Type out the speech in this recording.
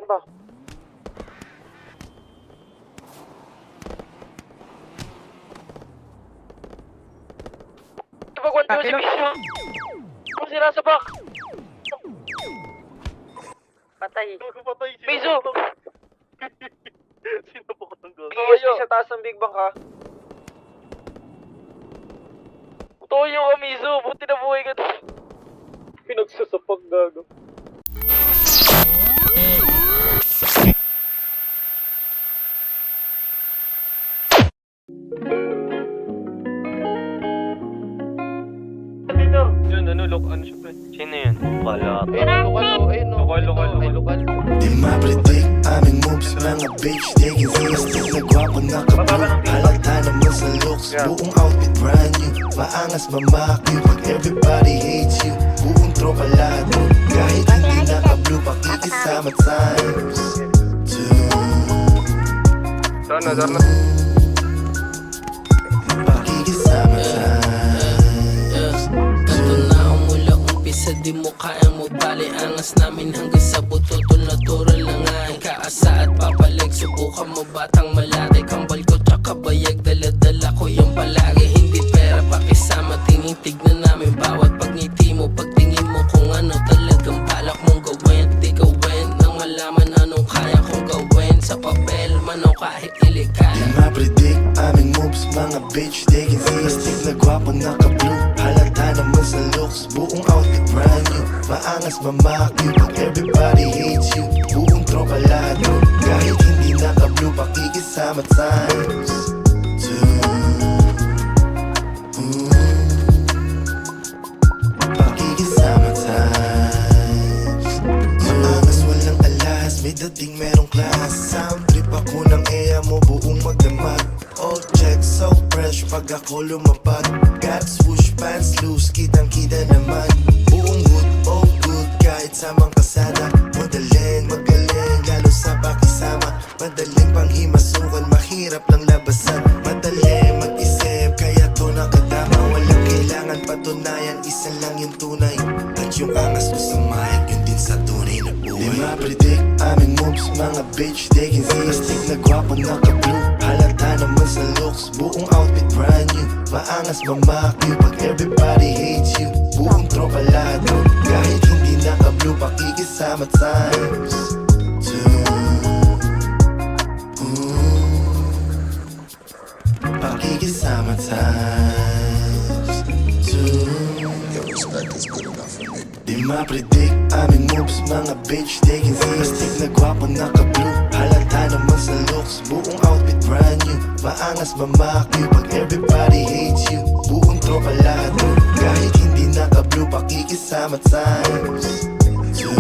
ba? Pagwan ko si Miso. Kung sinasabak. Patay. Patay siya. Miso! Sinabak ng gago. PSP sa taas ng Big Bang ha? Toyo ka, Miso. Buti na buhay ka doon. Pinagsasapak gago. Dito. Yun, ano siya pre? Sino yun? Wala. Ayun, lokal. Di ma-predict aming moves, mga bitch They can see us, still na gwapo naka-blue Halata naman sa looks, buong outfit brand new Maangas mamakyo, pag everybody hates you Buong tropa lahat mo, kahit hindi naka-blue Pakikisama times two Darna. Pakikisama times Ganto na ang mula umpisa, di mo kaya mo bali Angas namin hanggang sa buto, natural lang nga Kaasa at papalag, subukan mo batang malaki Kambal ko tsaka bayag, dala-dala ko yung palagi Hindi pera pakisama, tingin-tignan namin bawat pagngiti mo Pagtingin mo kung ano talagang balak mong gawin Di gawin nang malaman anong kaya kong gawin Sa papel man o kahit iligal Di ma-predict aming moves, mga bitch They can see us, stick na gwapo naka-blue Halata naman sa looks, buong outfit brand new Maangas mamakyo, pag everybody hates you Buong tropa lahat mo, kahit hindi naka-blue Pakikisama times two Pakikisama times Maangas walang alas, may dating merong class Sound trip ako ng EA mo, buong magdamag All check, so fresh pag ako lumapag Got swoosh pants loose, kitang-kita naman Buong hood, all good, kahit samang kasada Madaling, magaling, lalo sa pakisama Madaling panghimasukan, mahirap lang labasan Madaling mag-isip, kaya to nakadama Walang kailangan patunayan, isa lang yung tunay At yung angas ko sa mic, yun din sa tunay na buhay Di ma-predict aming moves, mga bitch They can see us, stick na gwapo naka-blue Halata naman sa looks, buong outfit brand new Maangas mamakyo, pag everybody hates you Buong tropa lahat mo, kahit hindi naka-blue Pakikisama times two Pakikisama times two Di ma-predict aming moves, mga bitch They can see us, stick na gwapo naka-blue Halata naman sa looks, buong outfit brand new Maangas mamakyo, pag everybody hates you Buong tropa lahat mo, kahit hindi naka-blue Pakikisama times two